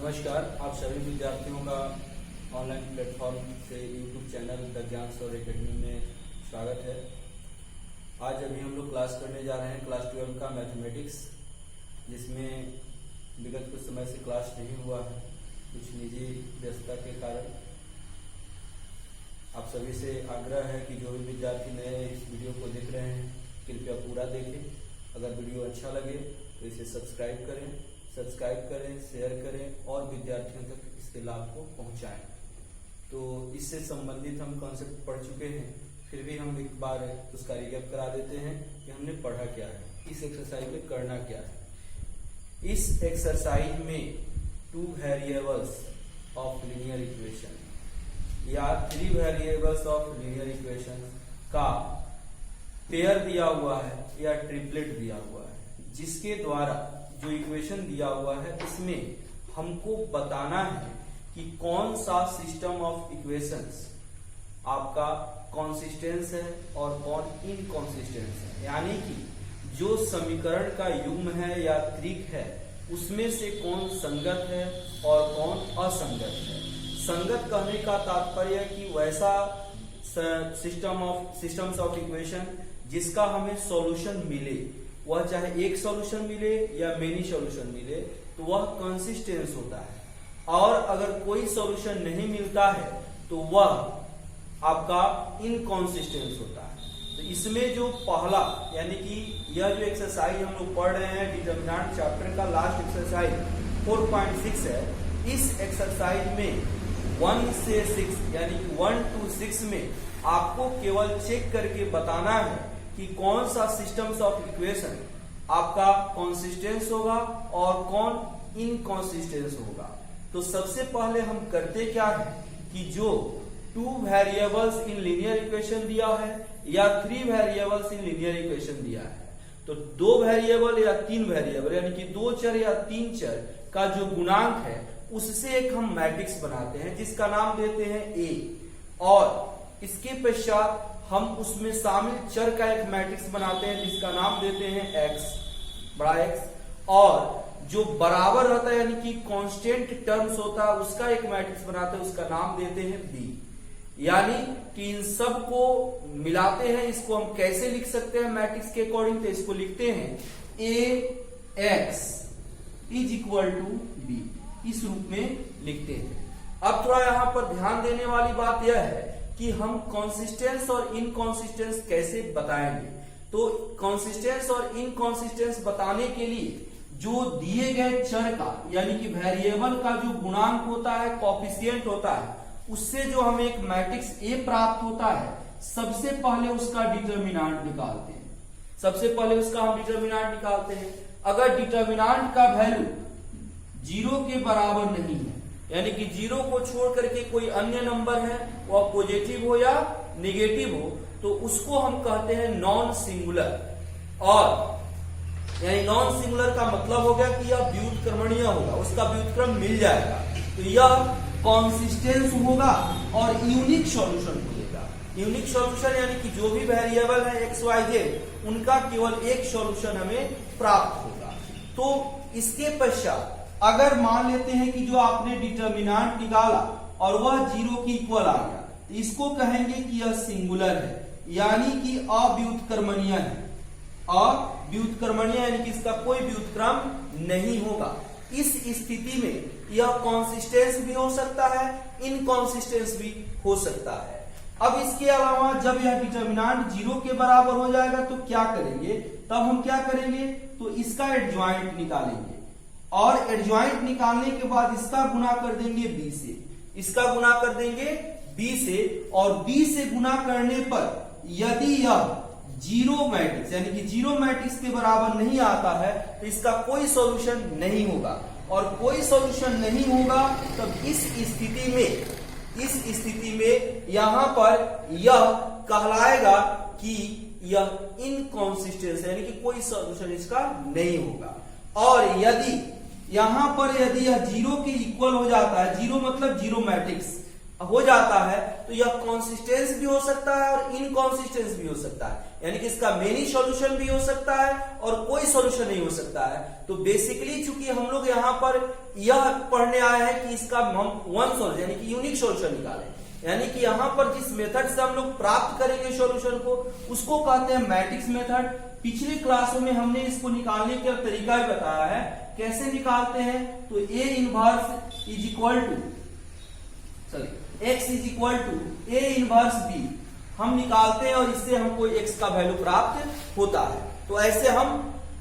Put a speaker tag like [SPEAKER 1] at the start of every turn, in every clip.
[SPEAKER 1] नमस्कार, आप सभी विद्यार्थियों का ऑनलाइन प्लेटफॉर्म से यूट्यूब चैनल द ज्ञान सौर एकेडमी में स्वागत है। आज अभी हम लोग क्लास करने जा रहे हैं क्लास 12 का मैथमेटिक्स, जिसमें विगत कुछ समय से क्लास नहीं हुआ है, कुछ निजी व्यस्तता के कारण। आप सभी से आग्रह है कि जो भी विद्यार्थी नए इस वीडियो को देख रहे हैं कृपया पूरा देखें। अगर वीडियो अच्छा लगे तो इसे सब्सक्राइब करें, शेयर करें और विद्यार्थियों तक इसके लाभ को पहुंचाएं। तो इससे संबंधित हम कॉन्सेप्ट पढ़ चुके हैं, फिर भी हम एक बार उसका रिकैप करा देते हैं कि हमने पढ़ा क्या है, इस एक्सरसाइज में करना क्या है। इस एक्सरसाइज में 2 वेरिएबल्स ऑफ लीनियर इक्वेशन या 3 वेरिएबल्स ऑफ लीनियर इक्वेशन का पेयर दिया हुआ है या ट्रिपलेट दिया हुआ है, जिसके द्वारा जो इक्वेशन दिया हुआ है इसमें हमको बताना है कि कौन सा सिस्टम ऑफ इक्वेशंस आपका कॉन्सिस्टेंस है और कौन इनकॉन्सिस्टेंस है। यानी कि जो समीकरण का युग्म है या त्रिक है उसमें से कौन संगत है और कौन असंगत है। संगत कहने का तात्पर्य कि वैसा सिस्टम्स ऑफ इक्वेशन जिसका हमें सॉल्यूशन मिले, वह चाहे एक सॉल्यूशन मिले या मेनी सॉल्यूशन मिले तो वह कंसिस्टेंस होता है। और अगर कोई सॉल्यूशन नहीं मिलता है तो वह आपका इनकॉन्सिस्टेंस होता है। तो इसमें जो पहला यानी कि यह जो एक्सरसाइज हम लोग पढ़ रहे हैं डिटरमिनेंट चैप्टर का लास्ट एक्सरसाइज 4.6 है। इस एक्सरसाइज में 1 से 6 यानी कि 1 to 6 में आपको केवल चेक करके बताना है कि कौन सा सिस्टम्स ऑफ इक्वेशन आपका कॉन्सिस्टेंस होगा और कौन इनकॉन्सिस्टेंस होगा। तो सबसे पहले हम करते क्या है कि जो 2 वेरिएबल्स इन लीनियर इक्वेशन दिया है या 3 वेरिएबल्स इन लीनियर इक्वेशन दिया है, तो 2 वेरिएबल या 3 वेरिएबल यानी कि 2 चर या 3 चर का जो गुणांक है उससे एक हम मैट्रिक्स बनाते हैं जिसका नाम देते हैं A, और इसके पश्चात हम उसमें शामिल चर का एक मैट्रिक्स बनाते हैं जिसका नाम देते हैं x, बड़ा X, और जो बराबर रहता है यानी कि कांस्टेंट टर्म्स होता है उसका एक मैट्रिक्स बनाते हैं, उसका नाम देते हैं B। यानी कि इन सब को मिलाते हैं। इसको हम कैसे लिख सकते हैं मैट्रिक्स के अकॉर्डिंग, तो इसको लिखते हैं AX is equal to B, इस रूप में लिखते हैं। अब थोड़ा यहां पर ध्यान देने वाली बात यह है कि हम कॉन्सिस्टेंस और इनकॉन्सिस्टेंस कैसे बताएंगे। तो कॉन्सिस्टेंस और इनकॉन्सिस्टेंस बताने के लिए जो दिए गए चर का यानी कि वेरिएबल का जो गुणांक होता है, कोएफिशिएंट होता है, उससे जो हमें एक मैट्रिक्स A प्राप्त होता है, सबसे पहले उसका डिटरमिनेंट निकालते हैं। सबसे पहले उसका हम डिटरमिनेंट निकालते हैं। अगर डिटरमिनेंट का वैल्यू 0 के बराबर नहीं है यानी कि 0 को छोड़ करके कोई अन्य नंबर है, वह पॉजिटिव हो या निगेटिव हो, तो उसको हम कहते हैं नॉन सिंगुलर। और यानी नॉन सिंगुलर का मतलब हो गया कि यह व्युत्क्रमणीय होगा, उसका व्युत्क्रम मिल जाएगा, तो यह कॉन्सिस्टेंस होगा और यूनिक सॉल्यूशन मिलेगा। यूनिक सॉल्यूशन यानी कि जो भी वेरिएबल है x, y, z उनका केवल एक सॉल्यूशन हमें प्राप्त होगा। तो इसके पश्चात अगर मान लेते हैं कि जो आपने डिटरमिनेंट निकाला और वह 0 के इक्वल आ गया, तो इसको कहेंगे कि यह सिंगुलर है यानी कि अव्युत्क्रमणीय है। अव्युत्क्रमणीय यानी कि इसका कोई व्युत्क्रम नहीं होगा। इस स्थिति में यह कॉन्सिस्टेंस भी हो सकता है, इनकॉन्सिस्टेंस भी हो सकता है। अब इसके अलावा जब यह डिटरमिनेंट 0 के बराबर हो जाएगा तो क्या करेंगे, तब हम क्या करेंगे, तो इसका एडजॉइंट निकालेंगे और एडजॉइंट निकालने के बाद इसका गुणा कर देंगे B से, इसका गुणा कर देंगे B से, और B से गुणा करने पर यदि यह 0 मैट्रिक्स यानी कि 0 मैट्रिक्स के बराबर नहीं आता है तो इसका कोई सॉल्यूशन नहीं होगा, और कोई सॉल्यूशन नहीं होगा तब इस स्थिति में यहां पर यह कहलाएगा कि यह इनकॉन्सिस्टेंस यानी कि कोई सॉल्यूशन इसका नहीं होगा। और यदि यहां पर यदि यह 0 के इक्वल हो जाता है, 0 मतलब 0 मैट्रिक्स हो जाता है, तो यह कॉन्सिस्टेंस भी हो सकता है और इनकॉन्सिस्टेंस भी हो सकता है। यानी कि इसका मेनी सॉल्यूशन भी हो सकता है और कोई सॉल्यूशन नहीं हो सकता है। तो बेसिकली चूंकि हम लोग यहाँ पर यह पढ़ने आए हैं कि इसका हम वन सॉल्यूशन यानी कि यूनिक सॉल्यूशन निकालें, यानी कि यहाँ पर जिस मेथड से हम लोग प्राप्त करेंगे सॉल्यूशन को उसको कहते हैं मैट्रिक्स मेथड। पिछली क्लासों में हमने इसको निकालने का तरीका भी बताया है, कैसे निकालते हैं। तो a inverse is equal to x is equal to a inverse b हम निकालते हैं और इससे हमको एक्स का वैल्यू प्राप्त होता है। तो ऐसे हम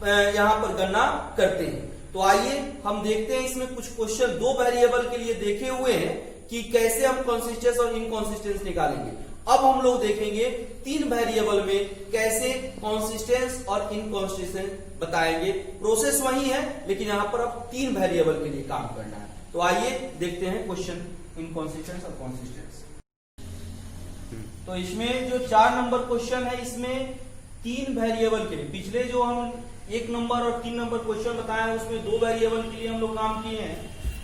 [SPEAKER 1] यहाँ पर गणना करते हैं। तो आइए हम देखते हैं, इसमें कुछ क्वेश्चन दो वेरिएबल के लिए देखे हुए हैं कि कैसे हम कंसिस्टेंस और इनकंसिस्टेंस निकालेंगे। अब हम लोग देखेंगे तीन वेरिएबल में कैसे कंसिस्टेंस और इनकंसिस्टेंस बताएंगे। प्रोसेस वही है लेकिन यहाँ पर अब तीन वेरिएबल के लिए काम करना है। तो आइए देखते हैं क्वेश्चन इनकंसिस्टेंस और कंसिस्टेंस। तो इसमें जो 4 नंबर क्वेश्चन है इसमें तीन वेरिएबल के लिए, पिछले जो हम 1 नंबर और 3 नंबर क्वेश्चन बताए हैं उसमें 2 वेरिएबल के लिए हम लोग काम किए हैं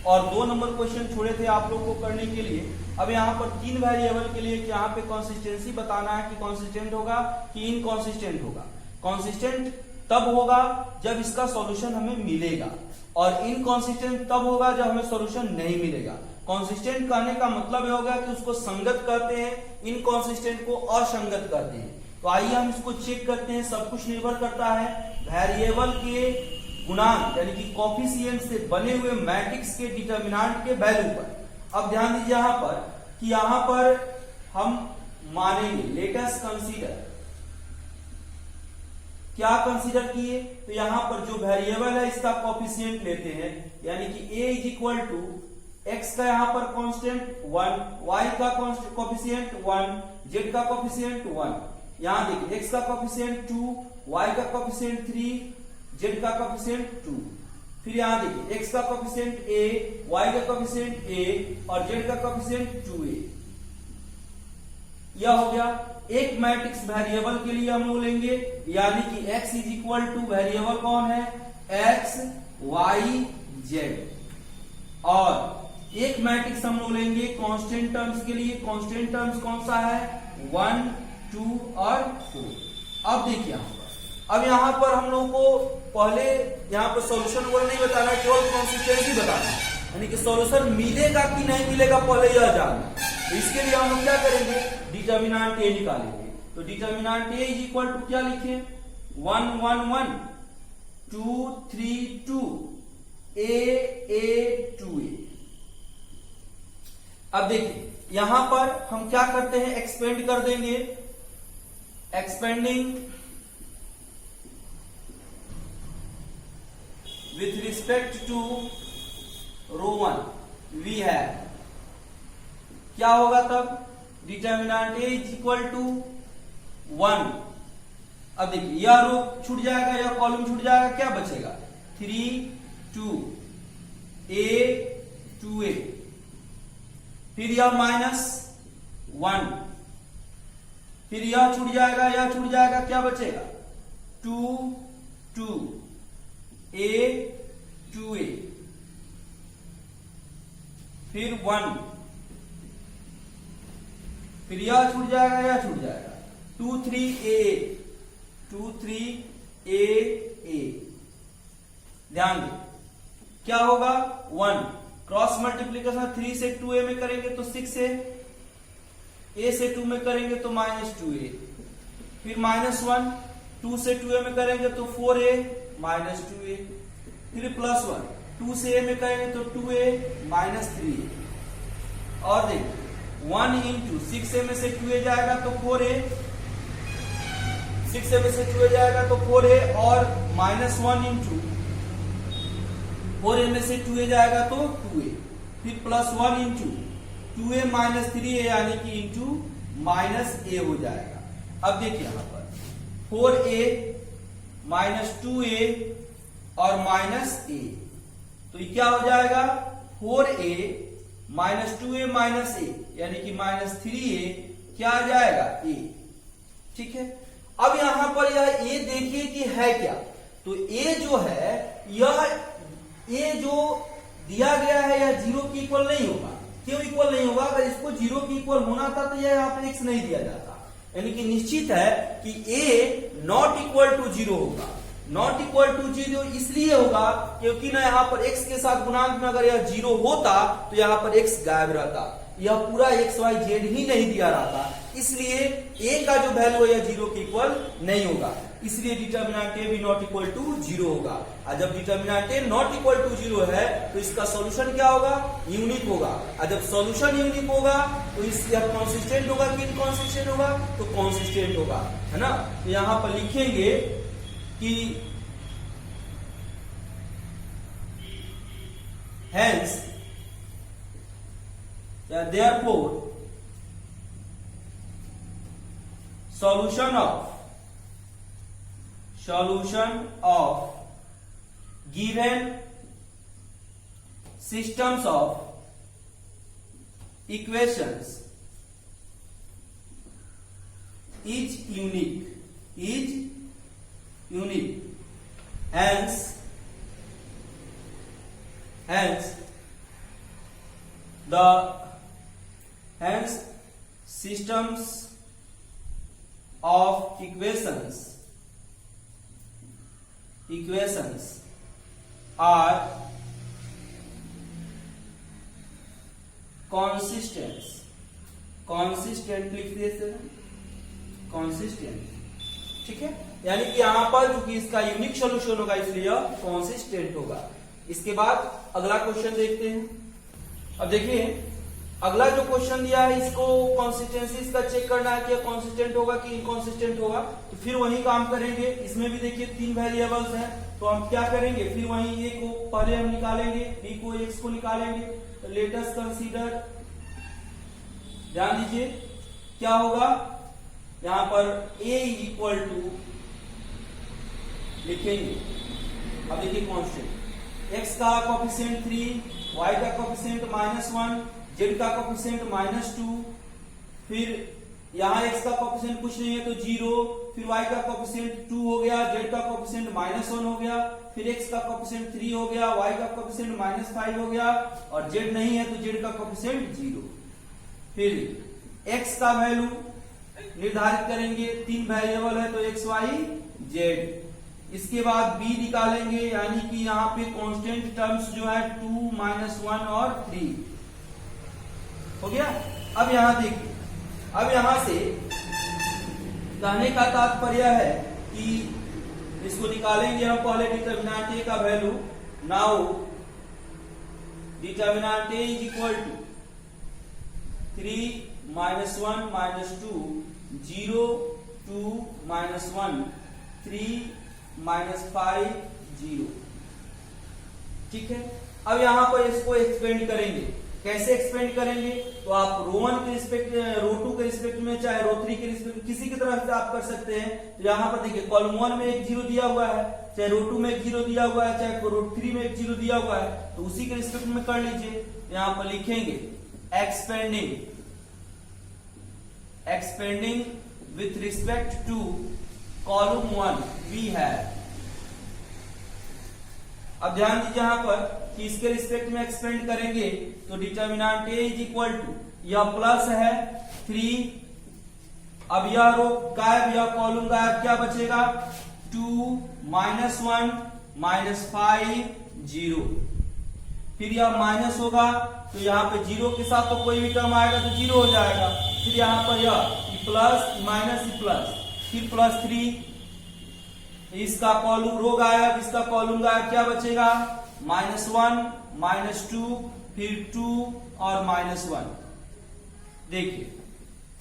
[SPEAKER 1] और 2 नंबर क्वेश्चन छोड़े थे आप लोग को करने के लिए। अब यहाँ पर 3 वेरिएबल के लिए यहाँ पे कंसिस्टेंसी बताना है कि कंसिस्टेंट होगा कि इनकंसिस्टेंट होगा। कंसिस्टेंट तब होगा जब इसका सॉल्यूशन हमें मिलेगा और इनकंसिस्टेंट तब होगा जब हमें सॉल्यूशन नहीं मिलेगा। कंसिस्टेंट कहने का मतलब यह होगा कि उसको संगत कहते हैं, इनकंसिस्टेंट को असंगत कहते हैं। तो आइए हम इसको चेक करते हैं। सब कुछ निर्भर करता है वेरिएबल के गुणांक यानी कि कोफिशिएंट से बने हुए मैट्रिक्स के डिटर्मिनेंट के वैल्यू पर। अब ध्यान दीजिए यहाँ पर कि यहाँ पर हम मानेंगे, लेट अस कंसीडर, क्या कंसीडर किए। तो यहाँ पर जो वेरिएबल है इसका कोफिशिएंट लेते हैं यानी कि a is equal to x का यहाँ पर कांस्टेंट 1, y का कोफिशिएंट 1, z का कोफिशिएंट 1। यहाँ देखिए x का कोफिशिएंट 2, y का कोफिशिएंट 3, z का कोफिशिएंट 2। फिर यहाँ देखिए x का कोफिशिएंट a, y का कोफिशिएंट a और z का कोफिशिएंट 2a। यह हो गया। एक मैट्रिक्स वेरिएबल के लिए हम लोग लेंगे यानी कि x is equal two variable कौन है x, y, z और एक मैट्रिक्स हम लोग लेंगे कांस्टेंट टर्म्स के लिए। कांस्टेंट टर्म्स कौन सा है 1, 2 और 4। अब देखिए अब यहाँ पर हम लोग को पहले यहाँ पर सॉल्यूशन वो नहीं बताना है, केवल कंसिस्टेंसी बताना है यानी कि सॉल्यूशन मिलेगा कि नहीं मिलेगा पहले यह जानना। तो इसके लिए हम लोग क्या करेंगे, डिटर्मिनेंट ए निकालेंगे। तो determinant a is equal to क्या लिखे 1, 1, 1, 2, 3, 2, a 2a। अब देखिए यहां पर हम क्या करते हैं, एक्सपेंड कर देंगे। Expanding with respect to row 1 we है क्या होगा तब determinant a is equal to 1। अब देखिए यह रो छूट जाएगा, यह कॉलम छूट जाएगा, क्या बचेगा 3, 2 a 2a। फिर यह -1, फिर यह छूट जाएगा, यह छूट जाएगा, क्या बचेगा 2, 2 a 2a। फिर 1, फिर यह छूट जाएगा, यह छूट जाएगा 2, 3 a 2, 3 a। ध्यान दें क्या होगा 1 क्रॉस मल्टीप्लीकेशन 3 से 2a में करेंगे तो 6a, a से 2 में करेंगे तो -2a। फिर -1 2 से 2a में करेंगे तो 4a -2a। फिर +1 2 से a में करेंगे तो 2a -3a। और देखिए 1 इंटू 6a में से 2a जाएगा तो 4a, 6a में से 2a जाएगा तो 4a और -1 इंटू 4a में से 2a जाएगा तो 2a। फिर +1 इंटू 2a -3a यानी कि इंटू -a हो जाएगा। अब देखिए यहां पर 4a -2a और -a, तो ये क्या हो जाएगा 4a -2a -a यानी कि -3a क्या आ जाएगा a। ठीक है, अब यहां पर यह a देखिए कि है क्या। तो a जो है यह a जो दिया गया है यह 0 के इक्वल नहीं होगा। क्यों इक्वल नहीं होगा, अगर इसको 0 के इक्वल होना था तो यह यहाँ पे x नहीं दिया जाता। यानी कि निश्चित है कि a नॉट इक्वल टू 0 होगा। नॉट इक्वल टू 0 इसलिए होगा क्योंकि ना यहाँ पर x के साथ गुणांक में अगर यह 0 होता तो यहाँ पर x गायब रहता, यह पूरा एक्स वाई जेड ही नहीं दिया रहता, इसलिए a का जो वैल्यू है यह 0 के इक्वल नहीं होगा, इसलिए डिटर्मिनेंट a भी नॉट इक्वल टू 0 होगा। और जब determinant a not equal to 0 है तो इसका सॉल्यूशन क्या होगा, यूनिक होगा। और जब सॉल्यूशन यूनिक होगा तो इसका कॉन्सिस्टेंट होगा कि इनकॉन्सिस्टेंट होगा, तो कॉन्सिस्टेंट होगा, है ना। तो यहां पर लिखेंगे कि hence therefore solution of given systems of equations is unique, hence systems of equations are consistent लिख देते हैं, consistent, ठीक है। यानी कि यहां पर चूंकि इसका यूनिक सॉल्यूशन होगा इसलिए यह कॉन्सिस्टेंट होगा। इसके बाद अगला क्वेश्चन देखते हैं। अब देखिए अगला जो क्वेश्चन दिया है इसको कंसिस्टेंसी इसका चेक करना है कि कॉन्सिस्टेंट होगा कि इनकॉन्सिस्टेंट होगा, तो फिर वही काम करेंगे। इसमें भी देखिए 3 वेरिएबल्स हैं, तो हम क्या करेंगे, फिर वही a को पहले हम निकालेंगे, b को x को निकालेंगे। तो लेट अस कंसीडर, ध्यान दीजिए क्या होगा, यहां पर a इक्वल टू लिखेंगे। अब देखिए कांस्टेंट x का कोएफिशिएंट 3, y का कोएफिशिएंट -1, z का कोएफिशिएंट -2, फिर यहाँ x का कोएफिशिएंट कुछ नहीं है तो 0, फिर y का कोएफिशिएंट 2 हो गया, z का कोएफिशिएंट -1 हो गया, फिर x का कोएफिशिएंट 3 हो गया, y का कोएफिशिएंट -5 हो गया, और z नहीं है तो z का कोएफिशिएंट 0। फिर x का वैल्यू निर्धारित करेंगे, 3 वेरिएबल है तो x y z। इसके बाद b निकालेंगे, यानी कि यहाँ पे कांस्टेंट टर्म्स जो है 2, -1 और 3 हो गया। अब यहां देखिए, अब यहां से कहने का तात्पर्य है कि इसको निकालेंगे हम पहले डिटर्मिनेंट a का value. Now determinant a is equal to 3 -1 -2 0 2 -1 3 -5 0, ठीक है। अब यहां पर इसको एक्सपेंड करेंगे, कैसे एक्सपेंड करेंगे, तो आप रो 1 के रिस्पेक्ट, रो 2 के रिस्पेक्ट में, चाहे रो 3 के रिस्पेक्ट, किसी की तरफ से आप कर सकते हैं। तो यहाँ पर देखिए कॉलम 1 में एक 0 दिया हुआ है, चाहे रो 2 में एक 0 दिया हुआ है, चाहे रो 3 में एक 0 दिया हुआ है, तो उसी के रिस्पेक्ट में कर लीजिए। यहाँ पर लिखेंगे expanding with respect to column 1 we have. अब ध्यान दीजिए यहाँ पर कि इसके रिस्पेक्ट में एक्सपेंड करेंगे तो determinant a is equal to, यह प्लस है 3, अब यह रो गायब, यह कॉलम गायब, क्या बचेगा 2 -1 -5 0, फिर यह माइनस होगा तो यहाँ पे 0 के साथ तो कोई भी टर्म आएगा तो 0 हो जाएगा, फिर यहाँ पर यह प्लस माइनस प्लस, फिर +3, इसका कॉलम रो गायब, इसका कॉलम गायब, क्या बचेगा -1 -2 फिर 2 और -1। देखिए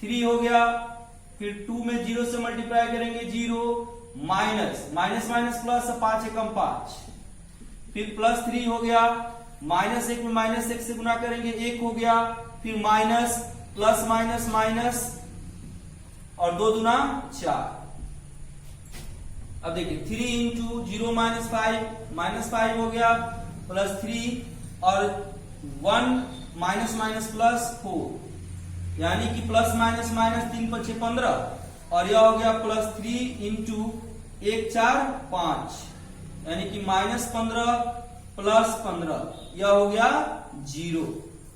[SPEAKER 1] 3 हो गया, फिर 2 में 0 से मल्टीप्लाई करेंगे 0, माइनस प्लस 5 एकम 5, फिर +3 हो गया, -1 में -1 से गुना करेंगे 1 हो गया, फिर माइनस प्लस माइनस और 2 दूना 4। अब देखिए 3 इंटू 0 -5 हो गया, +3 और 1 माइनस प्लस 4, यानी कि प्लस माइनस 3 × 5 15, और यह हो गया +3 इंटू 1 4 5, यानी कि -15 + 15, यह हो गया 0।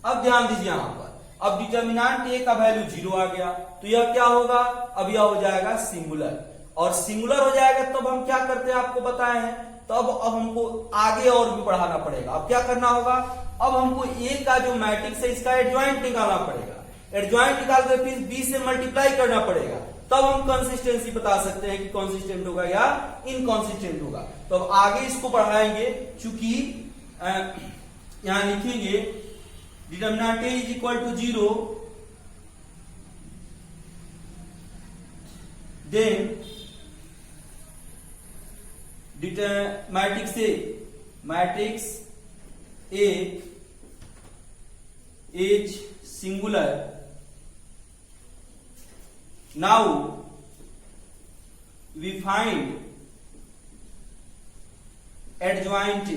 [SPEAKER 1] अब ध्यान दीजिए यहाँ पर अब डिटर्मिनेंट ए का वैल्यू 0 आ गया, तो यह क्या होगा, अब यह हो जाएगा सिंगुलर, और सिंगुलर हो जाएगा तब हम क्या करते हैं आपको बताए हैं, तब अब हमको आगे और भी बढ़ाना पड़ेगा। अब क्या करना होगा, अब हमको ए का जो मैट्रिक्स है इसका एडजॉइंट निकालना पड़ेगा, एडजॉइंट निकाल कर फिर बी से मल्टीप्लाई करना पड़ेगा, तब हम कंसिस्टेंसी बता सकते हैं कि कंसिस्टेंट होगा या इनकंसिस्टेंट होगा। तो अब आगे इसको बढ़ाएंगे, चूंकि यहां लिखेंगे determinant a is equal to 0, then matrix a is singular. Now we find adjoint A,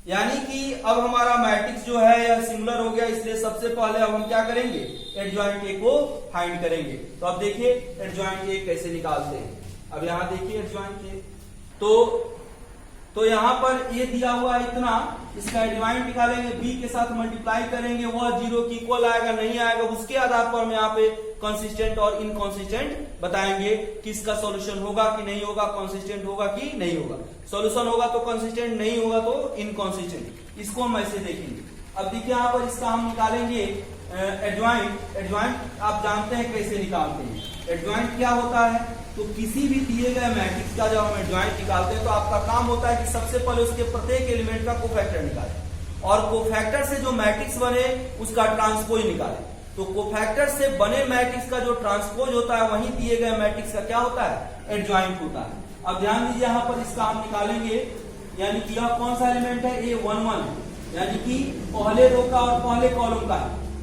[SPEAKER 1] यानी कि अब हमारा मैट्रिक्स जो है यह सिंगुलर हो गया, इसलिए सबसे पहले अब हम क्या करेंगे, एडजॉइंट ए को फाइंड करेंगे। तो अब देखिए एडजॉइंट ए कैसे निकालते हैं। अब यहां देखिए एडजॉइंट ए, तो यहां पर ए दिया हुआ है इतना, इसका एडजॉइंट निकालेंगे, बी के साथ मल्टीप्लाई करेंगे, वह 0 की इक्वल आएगा नहीं आएगा, उसके आधार पर हम यहाँ पे कंसिस्टेंट और इनकंसिस्टेंट बताएंगे कि इसका सॉल्यूशन होगा कि नहीं होगा, कंसिस्टेंट होगा कि नहीं होगा। सॉल्यूशन होगा तो कंसिस्टेंट, नहीं होगा तो इनकंसिस्टेंट। इसको हम ऐसे देखेंगे। अब देखिए यहाँ पर इसका हम निकालेंगे एडजॉइंट आप जानते हैं कैसे निकालते हैं। एडजॉइंट क्या होता है, तो किसी भी दिए गए मैट्रिक्स का जब हम एडजॉइंट निकालते हैं तो आपका काम होता है कि सबसे पहले उसके प्रत्येक एलिमेंट का कोफैक्टर निकालें, और कोफैक्टर से जो मैट्रिक्स बने उसका ट्रांसपोज निकालें। तो कोफैक्टर से बने मैट्रिक्स का जो ट्रांसपोज होता है वही दिए गए मैट्रिक्स का क्या होता है, एडजॉइंट होता है। अब ध्यान दीजिए यहाँ पर इसका हम निकालेंगे, यानी कि यह कौन सा एलिमेंट है, A11, यानी कि पहले रो का और पहले कॉलम का,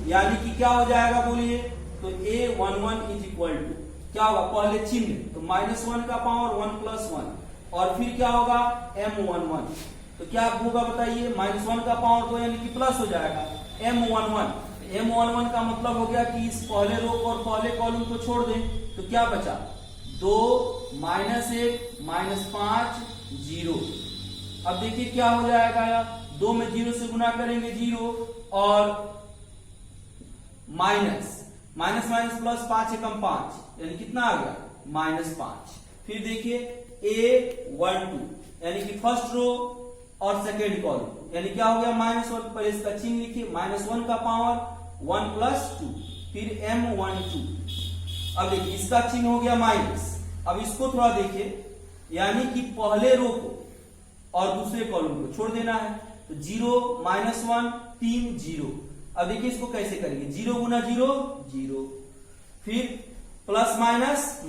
[SPEAKER 1] यानी कि क्या हो जाएगा बोलिए, तो A11 इज इक्वल टू क्या होगा, पहले चिन्ह तो -1 का पावर 1 + 1, और फिर क्या होगा M11, तो क्या होगा बताइए, -1 का पावर 2 यानी कि प्लस हो जाएगा M11 का मतलब हो गया कि इस पहले रो को और पहले कॉलम को छोड़ दें, तो क्या बचा 2 -1 -5 0। अब देखिए क्या हो जाएगा, यार 2 में 0 से गुना करेंगे 0, और माइनस प्लस 5 एकम 5, यानी कितना आ गया -5। फिर देखिए A12, यानी कि फर्स्ट रो और सेकेंड कॉलम, यानी क्या हो गया -1, पहले इसका चिन्ह लिखिए, -1 का पावर 1 + 2, फिर M12। अब देखिए इसका चिन्ह हो गया माइनस। अब इसको थोड़ा देखिए, यानी कि पहले रो को और दूसरे कॉलम को छोड़ देना है, तो 0 -1 3 0। अब देखिए इसको कैसे करेंगे, 0 गुना 0 0, फिर प्लस माइनस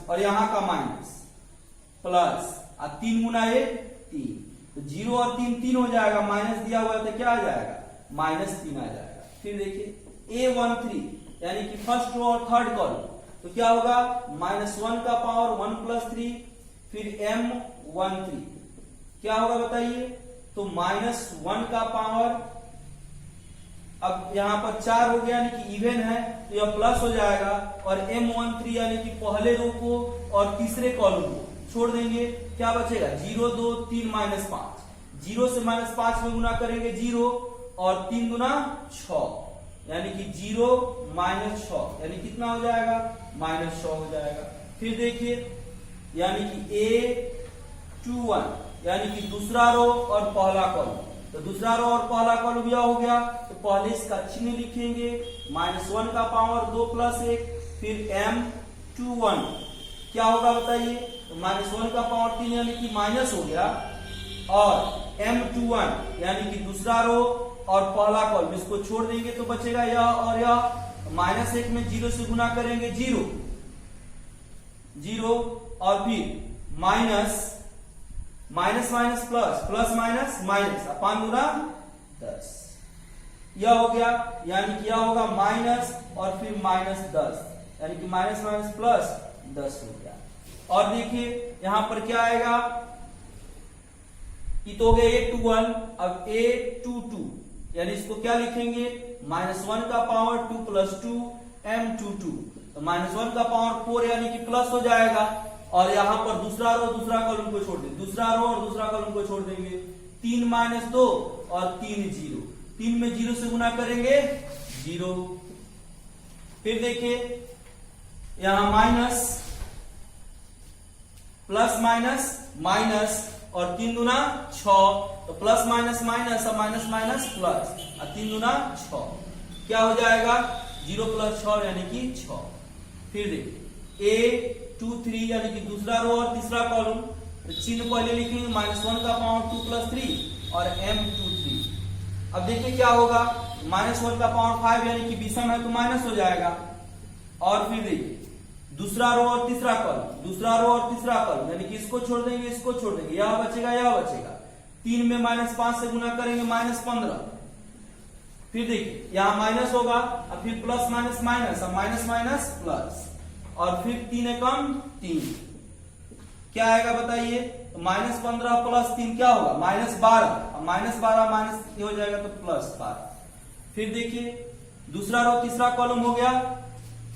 [SPEAKER 1] और यहां का माइनस प्लस, 3 गुना 1 3, तो 0 और 3 हो जाएगा, माइनस दिया हुआ है तो क्या आ जाएगा -3 आ जाएगा। फिर देखिए A13, यानी कि फर्स्ट रो और थर्ड कॉलम, तो क्या होगा -1 का पावर 1 + 3, फिर M13 क्या होगा बताइए, तो -1 का पावर, अब यहां पर 4 हो गया यानी कि इवन है, तो यह प्लस हो जाएगा, और M13 यानी कि पहले रो को और तीसरे कॉलम को छोड़ देंगे, क्या बचेगा 0 2 3 -5, 0 से -5 में गुना करेंगे 0, और 3 गुना 6, यानी कि 0 -6, यानी कितना हो जाएगा -6 हो जाएगा। फिर देखिए यानी कि A21, यानी कि दूसरा रो और पहला कॉलम, तो दूसरा रो और पहला कॉलम यह हो गया, तो पहले इसका चिन्ह लिखेंगे, -1 का पावर 2 + 1, फिर M21 क्या होगा बताइए, तो -1 का पावर 3 यानी कि माइनस हो गया, और M21 यानी कि दूसरा रो और पहला कॉलम, इसको छोड़ देंगे तो बचेगा यह और यह, -1 में 0 से गुना करेंगे 0 और फिर माइनस प्लस माइनस 5 गुना 10, यह हो गया, यानी कि यह होगा माइनस और फिर -10, यानी कि माइनस प्लस 10 हो गया। और देखिए यहां पर क्या आएगा, ये तो हो गया A21, अब A22, यानी इसको क्या लिखेंगे, -1 का पावर 2 + 2 M22, तो -1 का पावर 4 यानी कि प्लस हो जाएगा, और यहां पर दूसरा रो दूसरा कॉलम को छोड़ देंगे, दूसरा रो और दूसरा कॉलम को छोड़ देंगे, 3 - 2 और 3 0, 3 में 0 से गुना करेंगे 0। फिर देखिए यहां माइनस, प्लस माइनस माइनस, और 3 दूना 6, तो प्लस माइनस माइनस और माइनस माइनस प्लस, और 3 दूना 6, क्या हो जाएगा 0 प्लस 6 यानी कि 6। फिर देखिए A23 यानी कि दूसरा रो और तीसरा कॉलम, तो चिन्ह पहले लिखेंगे -1 का पावर 2 + 3 और M23। अब देखिए क्या होगा, -1 का पावर 5 यानी कि विषम है तो माइनस हो जाएगा। और फिर देखिए दूसरा रो और तीसरा कॉलम, दूसरा रो और तीसरा कॉलम यानी कि इसको छोड़ देंगे, इसको छोड़ देंगे, यह बचेगा, यह बचेगा। 3 में -5 से गुना करेंगे -15। फिर देखिए यहां माइनस होगा और फिर प्लस माइनस माइनस और माइनस माइनस प्लस, और फिर 3 एकम 3, क्या आएगा बताइए, तो -15 + 3 क्या होगा -12, और -12 माइनस ये हो जाएगा तो +12। फिर देखिए दूसरा रो तीसरा कॉलम हो गया।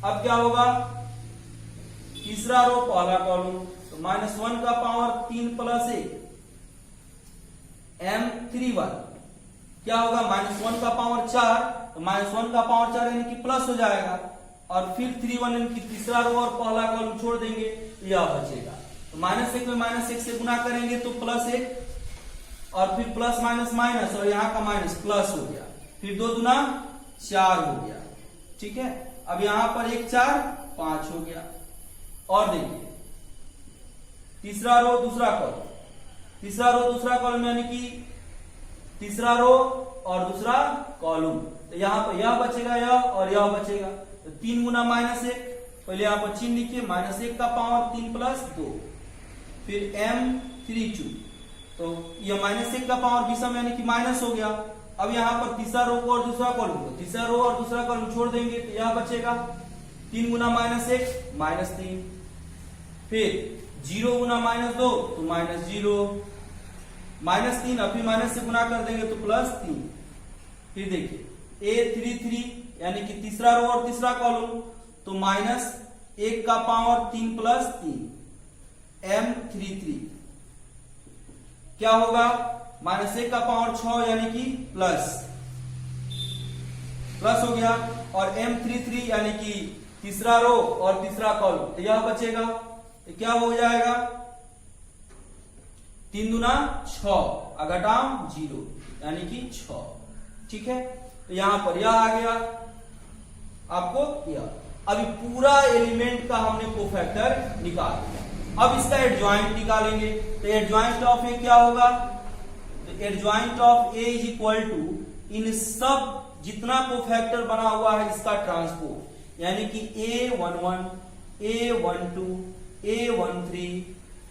[SPEAKER 1] अब क्या होगा, तीसरा रो पहला कॉलम, तो -1 का पावर 3 + 1 M31, क्या होगा -1 का पावर 4, तो -1 का पावर 4 यानी कि प्लस हो जाएगा, और फिर 31 यानी कि तीसरा रो और पहला कॉलम छोड़ देंगे, यह बचेगा। तो -1 में -1 से गुना करेंगे तो +1, और फिर प्लस माइनस माइनस, और यहाँ का माइनस प्लस हो गया, फिर 2 दूना 4 हो गया, ठीक है। अब यहां पर 1 4 5 हो गया। और देखिए तीसरा रो दूसरा कॉलम, तीसरा रो दूसरा कॉलम यानी कि तीसरा रो और दूसरा कॉलम, तो यहां पर यह बचेगा, यह और यह बचेगा, तो 3 गुना -1, पहले यहां पर चिन्ह लिखिए, -1 का पावर 3 + 2, फिर M32, तो यह -1 का पावर विषम यानी कि माइनस हो गया। अब यहां पर तीसरा रो और दूसरा कॉलम को, तीसरा रो और दूसरा कॉलम छोड़ देंगे तो यह बचेगा, 3 गुना -1 -3, फिर 0 गुना -2 तो -0, -3, और फिर माइनस से गुना कर देंगे तो +3। फिर देखिए A33 यानी कि तीसरा रो और तीसरा कॉलम, तो -1 का पावर 3 + 3 M33, क्या होगा -1 का पावर 6 यानी कि प्लस हो गया, और M33 यानी कि तीसरा रो और तीसरा कॉलम, तो यह बचेगा, तो क्या हो जाएगा 3 दूना 6 और घटाओ 0 यानी कि 6, ठीक है। तो यहां पर यह आ गया आपको यह। अभी पूरा एलिमेंट का हमने कोफैक्टर निकाल दिया, अब इसका एडजॉइंट निकालेंगे। तो एडजॉइंट ऑफ ए क्या होगा, तो adjoint of A is equal to इन सब जितना कोफैक्टर बना हुआ है इसका ट्रांसपोज, यानी कि A11 A12 A13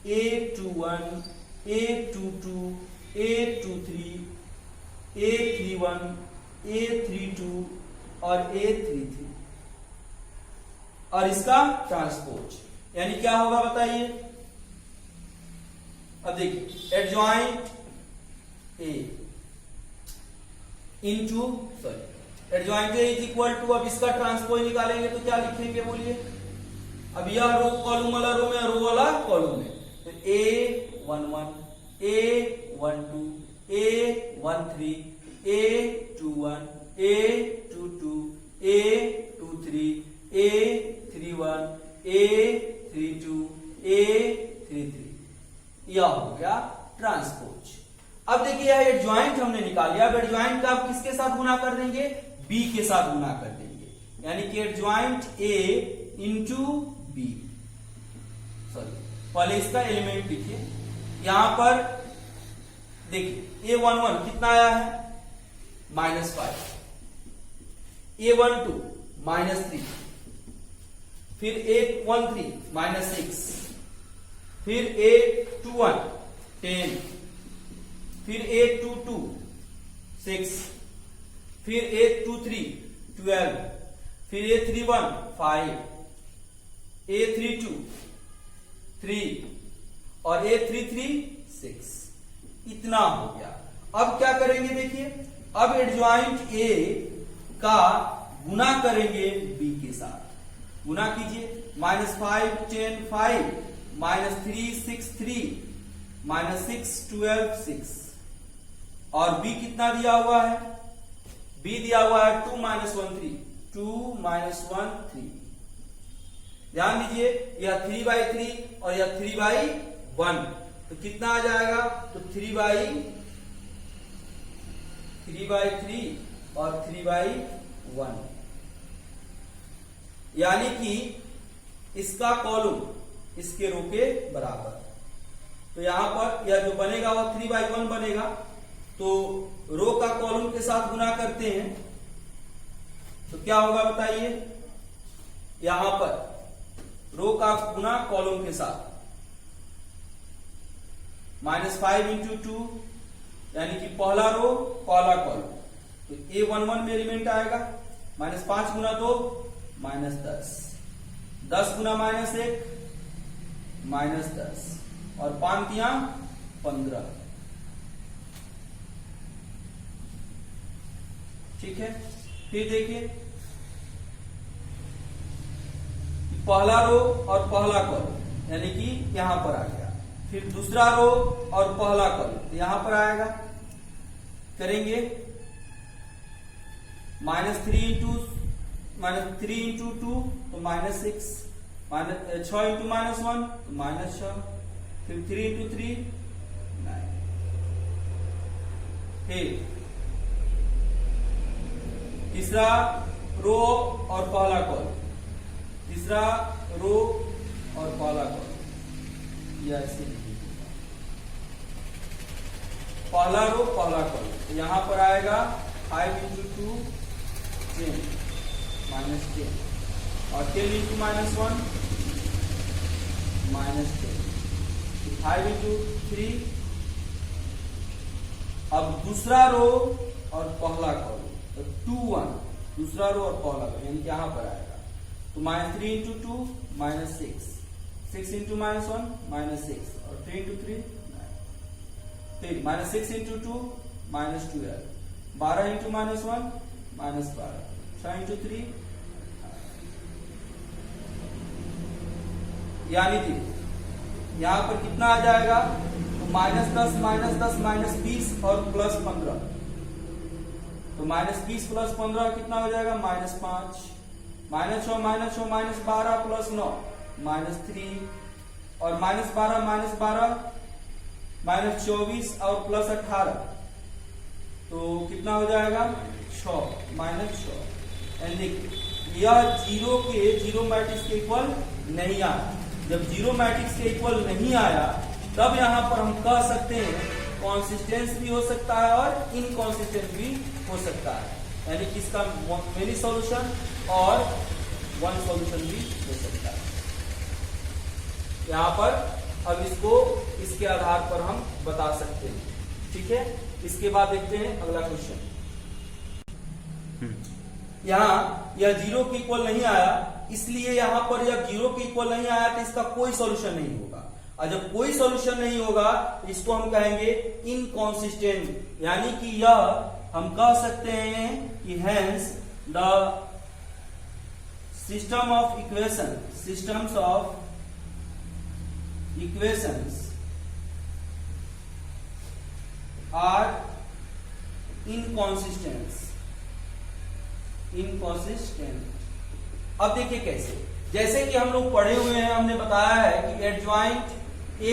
[SPEAKER 1] A21 A22 A23 A31 A32 और A33, और इसका ट्रांसपोज यानी क्या होगा बताइए। अब देखिए adjoint a into adjoint a is equal to, अब इसका ट्रांसपोज निकालेंगे तो क्या लिखेंगे बोलिए। अब यह रो कॉलम वाला रो में, रो वाला कॉलम में, तो A11 A12 A13 A21 A22 A23 A31 A32 A33, यह हो गया ट्रांसपोज। अब देखिए यह एडजॉइंट हमने निकाल लिया, अब एडजॉइंट का आप किसके साथ गुना कर देंगे, बी के साथ गुना कर देंगे, यानी कि adjoint a into b. Sorry, पहले इसका एलिमेंट लिखिए, यहां पर देखिए A11 कितना आया है -5, A12 -3, फिर A13 -6, फिर A21 10, फिर A22 6, फिर A23 12, फिर A31 5, A32 3 और A33 6, इतना हो गया। अब क्या करेंगे देखिए, अब एडजॉइंट ए का गुना करेंगे बी के साथ, गुना कीजिए, -5 10 5 -3 6 3 -6 12 6, और बी कितना दिया हुआ है बी दिया हुआ है 2 माइनस 1 3, 2 माइनस 1 3। ध्यान दीजिए यह 3/3 और यह 3/1, तो कितना आ जाएगा? तो 3/3 और 3/1, यानी कि इसका कॉलम इसके रो के बराबर। तो यहां पर यह जो बनेगा वह 3/1 बनेगा। तो रो का कॉलम के साथ गुना करते हैं तो क्या होगा बताइए? यहां पर रो का गुना कॉलम के साथ, -5 × 2, यानी कि पहला रो पहला कॉलम, तो A11 में एलिमेंट आएगा। -5 × 2 -10, 10 × -1 -10, और 5 × 15। ठीक है, फिर देखिए पहला रो और पहला कॉलम, यानी कि यहां पर आ गया। फिर दूसरा रो और पहला कॉलम यहां पर आएगा। करेंगे -3 × 2 तो -6, 6 × -1 तो -6, फिर 3 × 3 9। फिर तीसरा रो और पहला कॉलम, तीसरा रो और पहला कॉलम, यह ऐसे पहला रो पहला कॉलम, तो यहां पर आएगा 5 × 2 10 -10, और 10 × -1 -10, 5 × 3। अब दूसरा रो और पहला कॉलम, तो 2 1, दूसरा रो और पहला कॉलम, यानी यहां पर आएगा। तो -3 × 2 -6, 6 × -1 -6, और 3 × 3 9। फिर -6 × 2 -12, 12 × -1 -12, 6 × 3, यानी कि यहां पर कितना आ जाएगा? तो -10 -10 -20 और +15, तो -20 + 15 कितना हो जाएगा? -5, -6 -12 + 9 -3, और -12 -24 और +18, तो कितना हो जाएगा? 6 -6। यानी यह जीरो मैट्रिक्स के इक्वल नहीं आया। जब जीरो मैट्रिक्स के इक्वल नहीं आया तब यहां पर हम कह सकते हैं कॉन्सिस्टेंस भी हो सकता है और इनकॉन्सिस्टेंट भी हो सकता है, यानी कि इसका मेनी सॉल्यूशन और वन सॉल्यूशन भी हो सकता है। यहां पर अब इसको इसके आधार पर हम बता सकते हैं। ठीक है, इसके बाद देखते हैं अगला क्वेश्चन। यहां यह जीरो के इक्वल नहीं आया, इसलिए यहां पर यह जीरो के इक्वल नहीं आया तो इसका कोई सॉल्यूशन नहीं होगा, और जब कोई सॉल्यूशन नहीं होगा तो इसको हम कहेंगे इनकॉन्सिस्टेंट, यानी कि यह हम कह सकते हैं कि hence the systems of equations are inconsistent. अब देखिए कैसे, जैसे कि हम लोग पढ़े हुए हैं, हमने बताया है कि adjoint A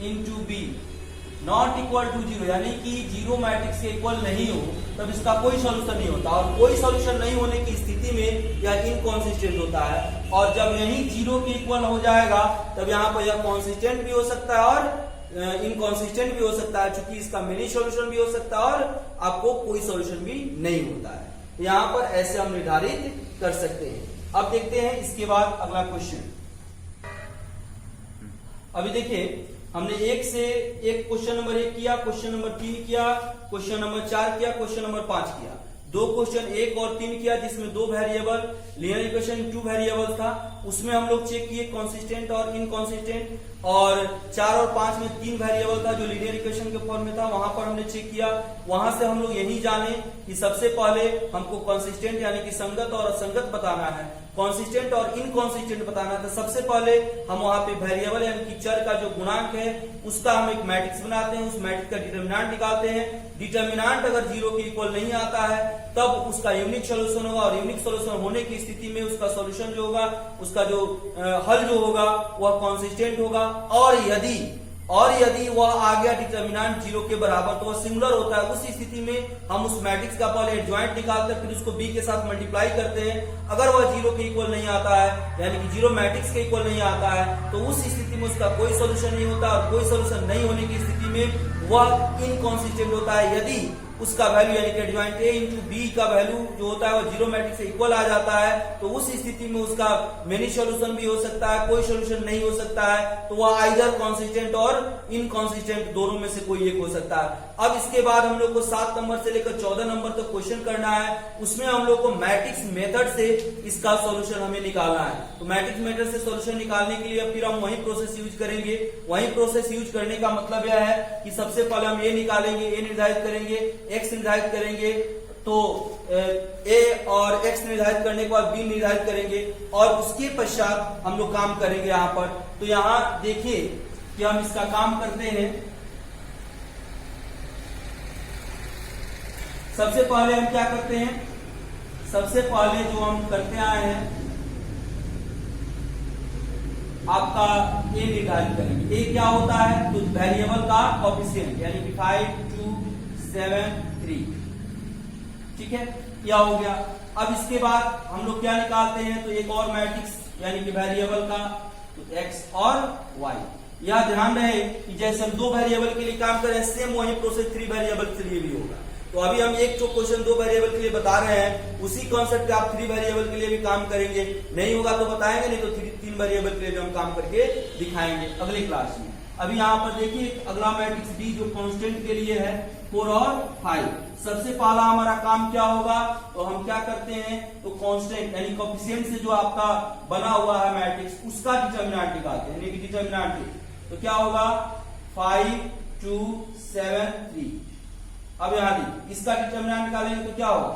[SPEAKER 1] × B not equal to 0, यानी कि जीरो मैट्रिक्स के इक्वल नहीं हो तब इसका कोई सॉल्यूशन नहीं होता, और कोई सॉल्यूशन नहीं होने की स्थिति में यह इनकॉन्सिस्टेंट होता है। और जब यही जीरो के इक्वल हो जाएगा तब यहाँ पर यह कॉन्सिस्टेंट भी हो सकता है और इनकॉन्सिस्टेंट भी हो सकता है, क्योंकि इसका मेनी सॉल्यूशन भी हो सकता है और आपको कोई सॉल्यूशन भी नहीं होता है। यहाँ पर ऐसे हम निर्धारित कर सकते हैं। अब देखते हैं इसके बाद अगला क्वेश्चन। अभी देखिए हमने एक से एक क्वेश्चन नंबर 1 किया, क्वेश्चन नंबर 3 किया, क्वेश्चन नंबर 4 किया, क्वेश्चन नंबर 5 किया। दो क्वेश्चन 1 और 3 किया जिसमें 2 वेरिएबल, लीनियर इक्वेशन 2 वेरिएबल था। उसमें हम लोग चेक किए कंसिस्टेंट और इनकंसिस्टेंट, और 4 और 5 में 3 वेरिएबल था जो लीनियर इक्वेशन के फॉर्म में था, वहां पर हमने चेक किया। वहां से हम लोग यही जाने कि सबसे पहले हमको कंसिस्टेंट यानी कि संगत और असंगत बताना है, कंसिस्टेंट और इनकंसिस्टेंट बताना था। सबसे पहले हम वहां पे वेरिएबल यानी कि चर का जो गुणांक है उसका हम एक मैट्रिक्स बनाते हैं, उस मैट्रिक्स का डिटर्मिनेंट निकालते हैं। डिटर्मिनेंट अगर 0 के इक्वल नहीं आता है तब उसका यूनिक सोल्यूशन होगा, और यूनिक सोल्यूशन होने की स्थिति में उसका सोल्यूशन जो होगा, उसका जो हल जो होगा वह कंसिस्टेंट होगा। और यदि वह आ गया डिटर्मिनेंट 0 के बराबर तो वह सिंगुलर होता है। उस स्थिति में हम उस मैट्रिक्स का पहले एडजॉइंट निकालते हैं, फिर उसको बी के साथ मल्टीप्लाई करते हैं। अगर वह 0 के इक्वल नहीं आता है यानी कि 0 मैट्रिक्स के इक्वल नहीं आता है तो उस स्थिति में उसका कोई सोल्यूशन नहीं होता, और कोई सोल्यूशन नहीं होने की स्थिति में वह इनकंसिस्टेंट होता है। यदि उसका वैल्यू यानी कि एडजॉइंट ए इंटू बी का वैल्यू जो होता है वो 0 मैट्रिक्स से इक्वल आ जाता है, तो उस स्थिति में उसका मेनी सॉल्यूशन भी हो सकता है, कोई सॉल्यूशन नहीं हो सकता है, तो वह आइदर कंसिस्टेंट और इनकंसिस्टेंट दोनों में से कोई एक हो सकता है। अब इसके बाद हम लोग को 7 नंबर से लेकर 14 नंबर तक क्वेश्चन करना है। उसमें हम लोग को मैट्रिक्स मेथड से इसका सॉल्यूशन हमें निकालना है। तो मैट्रिक्स मेथड से सॉल्यूशन निकालने के लिए फिर हम वही प्रोसेस यूज करेंगे। वही प्रोसेस यूज करने का मतलब यह है कि सबसे पहले हम ए निकालेंगे, ए निर्धारित करेंगे, एक्स निर्धारित करेंगे, तो ए और एक्स निर्धारित करने के बाद बी निर्धारित करेंगे, और उसके पश्चात हम लोग काम करेंगे यहाँ पर। तो यहाँ देखिए कि हम इसका काम करते हैं। सबसे पहले हम क्या करते हैं, सबसे पहले जो हम करते आए हैं आपका ए निर्धारित करेंगे। ए क्या होता है, तो वेरिएबल का कोएफिशिएंट यानी कि 5, 2, 7, 3, ठीक है, क्या हो गया। अब इसके बाद हम लोग क्या निकालते हैं, तो एक और मैट्रिक्स यानी कि वेरिएबल का, तो एक्स और वाई। यह ध्यान रहे कि जैसे हम 2 वेरिएबल के लिए काम करें सेम वही प्रोसेस 3 वेरिएबल के लिए भी होगा। तो अभी हम एक जो क्वेश्चन 2 वेरिएबल के लिए बता रहे हैं उसी कॉन्सेप्ट पे आप 3 वेरिएबल के लिए भी काम करेंगे। नहीं होगा तो बताएंगे, नहीं तो 3 वेरिएबल के लिए भी हम काम करके दिखाएंगे अगले क्लास में। अभी यहाँ पर देखिए अगला मैट्रिक्स डी जो कांस्टेंट के लिए है 4 और 5। सबसे पहला हमारा काम क्या होगा, तो हम क्या करते हैं, तो कांस्टेंट यानी कोएफिशिएंट से जो आपका बना हुआ है मैट्रिक्स उसका डिटर्मिनेंट निकालते हैं, यानी कि डिटर्मिनेंट। तो क्या होगा 5, 2, 7, 3। अब यहाँ इसका डिटर्मिनेंट निकालेंगे तो क्या होगा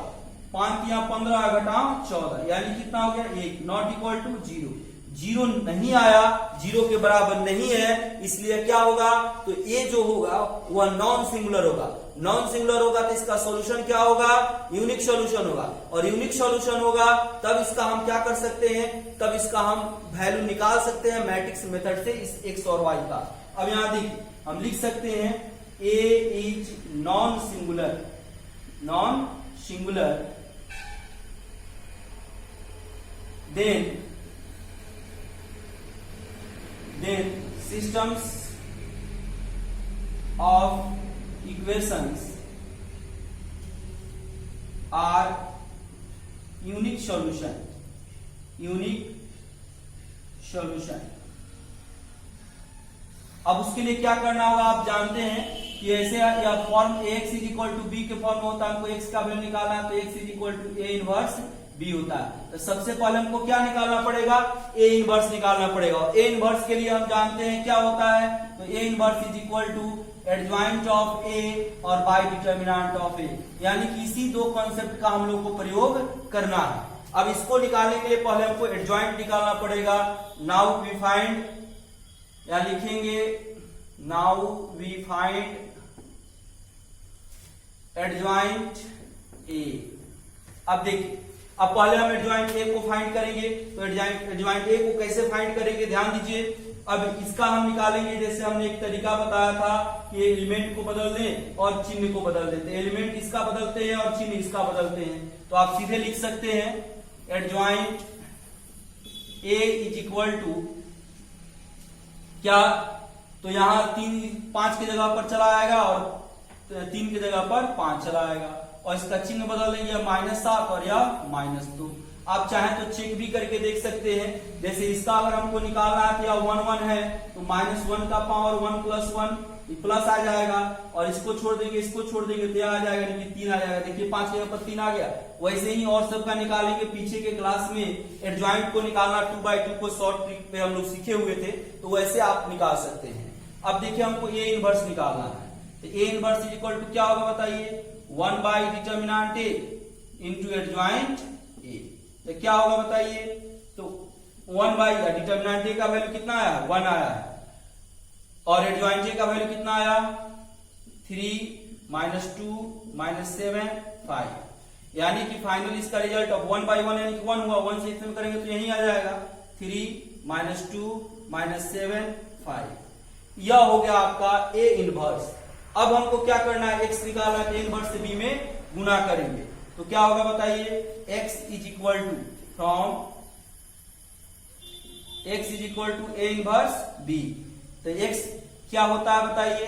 [SPEAKER 1] 5 या 15 घटाओ 14 यानी कितना हो गया 1, नॉट इक्वल टू 0। 0 नहीं आया, 0 के बराबर नहीं है, इसलिए क्या होगा, तो ये जो होगा वह नॉन सिंगुलर होगा। नॉन सिंगुलर होगा तो इसका सॉल्यूशन क्या होगा, यूनिक सॉल्यूशन होगा, और यूनिक सॉल्यूशन होगा तब इसका हम क्या कर सकते हैं, तब इसका हम वैल्यू निकाल सकते हैं मैट्रिक्स मेथड से इस एक्स और वाई का। अब यहां देखिए हम लिख सकते हैं A is non-singular, then systems of equations are unique solution। अब उसके लिए क्या करना होगा, आप जानते हैं कि ऐसे या form ax is equal to b के फॉर्म में होता है। हमको x का वैल्यू निकालना है तो x is equal to a inverse b होता है। तो सबसे पहले हमको क्या निकालना पड़ेगा, a इनवर्स निकालना पड़ेगा। और a इनवर्स के लिए हम जानते हैं क्या होता है, तो a inverse is equal to adjoint of a और बाय डिटर्मिनेंट ऑफ a, यानी कि इसी 2 कॉन्सेप्ट का हम लोग को प्रयोग करना है। अब इसको निकालने के लिए पहले हमको एडजॉइंट निकालना पड़ेगा। नाउ वी फाइंड, या लिखेंगे now we find adjoint a. अब देखिए अब पहले हम एडजॉइंट ए को फाइंड करेंगे, तो एडजॉइंट ए को कैसे फाइंड करेंगे ध्यान दीजिए। अब इसका हम निकालेंगे जैसे हमने एक तरीका बताया था कि एलिमेंट को बदल दें और चिन्ह को बदल देते हैं। एलिमेंट इसका बदलते हैं और चिन्ह इसका बदलते हैं, तो आप सीधे लिख सकते हैं adjoint a is equal to क्या, तो यहां 5 की जगह पर चला आएगा और 3 की जगह पर 5 चला आएगा, और इसका चिन्ह बदल देंगे -7 और या -2। आप चाहें तो चेक भी करके देख सकते हैं, जैसे इसका अगर हमको निकालना है तो या 1 1 है तो -1 का पावर 1 + 1 प्लस आ जाएगा, और इसको छोड़ देंगे इसको छोड़ देंगे तो आ जाएगा, यानी कि 3 आ जाएगा। देखिए 5 के ऊपर 3 आ गया। वैसे ही और सबका निकालेंगे। पीछे के क्लास में एडजॉइंट को निकालना 2/2 को शॉर्ट ट्रिक पे हम लोग सीखे हुए थे, तो वैसे आप निकाल सकते हैं। अब देखिए हमको ए इनवर्स निकालना है, तो a inverse is equal to क्या होगा बताइए, 1 determinant a into adjoint a. तो क्या होगा बताइए, तो 1 डिटर्मिनेंट ए का वैल्यू कितना आया, 1 आया है, और एडजॉइंट ए का वैल्यू कितना आया, 3 -2 -7 5। यानी कि फाइनल इसका रिजल्ट अब 1/1 यानी कि 1 हुआ, 1 से इसमें करेंगे तो यही आ जाएगा, 3 -2 -7 5। यह हो गया आपका ए इनवर्स। अब हमको क्या करना है, एक्स निकालना है, ए इनवर्स से बी में गुना करेंगे। तो क्या होगा बताइए, x is equal to from x is equal to a inverse b. तो x क्या होता है बताइए,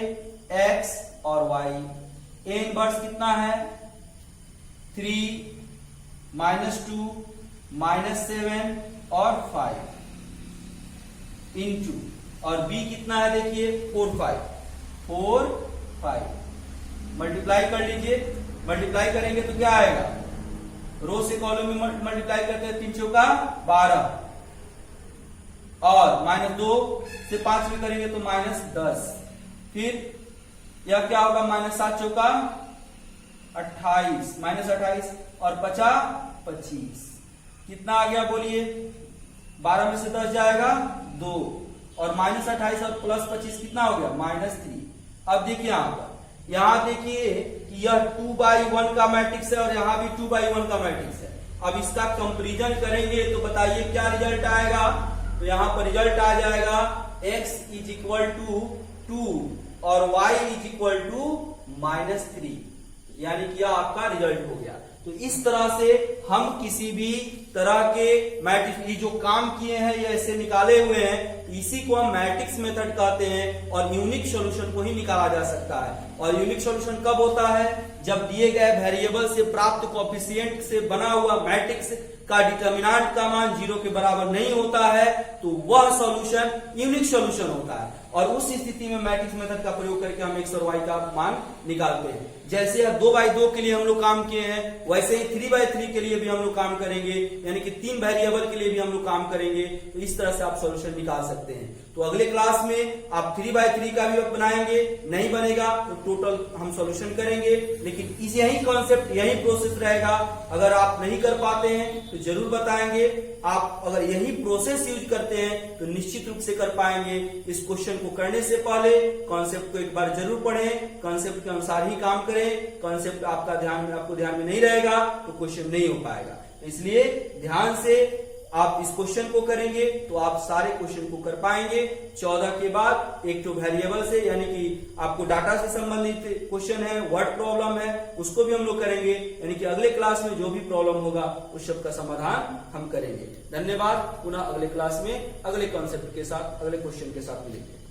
[SPEAKER 1] x और y। ए इनवर्स कितना है, 3 -2 -7 और 5 इंटू, और b कितना है देखिए 4 5 मल्टीप्लाई कर लीजिए। मल्टीप्लाई करेंगे तो क्या आएगा, रो से कॉलम में मल्टीप्लाई करते हैं, 3 चौका 12, और -2 से 5 में करेंगे तो -10। फिर यह क्या होगा, -7 चौका 28 -28 और 25 कितना आ गया बोलिए, 12 में से 10 जाएगा 2, और -28 और +25 कितना हो गया, -3। अब देखिए यहां देखिए कि यह 2/1 का मैट्रिक्स है और यहां भी 2/1 का मैट्रिक्स है। अब इसका कंपैरिजन करेंगे तो बताइए क्या रिजल्ट आएगा। तो यहां पर रिजल्ट आ जाएगा x इज इक्वल टू 2 और y इज इक्वल टू -3, यानी कि यह आपका रिजल्ट हो गया। तो इस तरह से हम किसी भी तरह के मैट्रिक्स जो काम किए हैं ये ऐसे निकाले हुए हैं, इसी को हम मैट्रिक्स मेथड कहते हैं, और यूनिक सॉल्यूशन को ही निकाला जा सकता है। और यूनिक सॉल्यूशन कब होता है, जब दिए गए वेरिएबल से प्राप्त कोएफिशिएंट से बना हुआ मैट्रिक्स का डिटर्मिनेंट का मान 0 के बराबर नहीं होता है, तो वह सॉल्यूशन यूनिक सॉल्यूशन होता है। और उस स्थिति में मैट्रिक्स मेथड का प्रयोग करके हम x और y का मान निकालते हैं। जैसे 2/2 के लिए हम लोग काम किए हैं, वैसे ही 3/3 के लिए भी हम लोग काम करेंगे, यानी कि 3 वेरिएबल के लिए भी हम लोग काम करेंगे। तो इस तरह से आप सॉल्यूशन निकाल सकते हैं। तो अगले क्लास में आप 3/3 का भी बनाएंगे, नहीं बनेगा तो टोटल हम सॉल्यूशन करेंगे, लेकिन इस यही कॉन्सेप्ट यही प्रोसेस रहेगा। अगर आप नहीं कर पाते हैं तो जरूर बताएंगे। आप अगर यही प्रोसेस यूज करते हैं तो निश्चित रूप से कर पाएंगे। इस क्वेश्चन को करने से पहले कॉन्सेप्ट को एक बार जरूर पढ़ें, कॉन्सेप्ट के अनुसार ही काम करें। कॉन्सेप्ट आपको ध्यान में नहीं रहेगा तो क्वेश्चन नहीं हो पाएगा। इसलिए ध्यान से आप इस क्वेश्चन को करेंगे तो आप सारे क्वेश्चन को कर पाएंगे। 14 के बाद एक तो वेरिएबल से, यानी कि आपको डाटा से संबंधित क्वेश्चन है, वर्ड प्रॉब्लम है, उसको भी हम लोग करेंगे। यानी कि अगले क्लास में जो भी प्रॉब्लम होगा उस सब का समाधान हम करेंगे। धन्यवाद। पुनः अगले क्लास में अगले कॉन्सेप्ट के साथ, अगले क्वेश्चन के साथ मिलेंगे।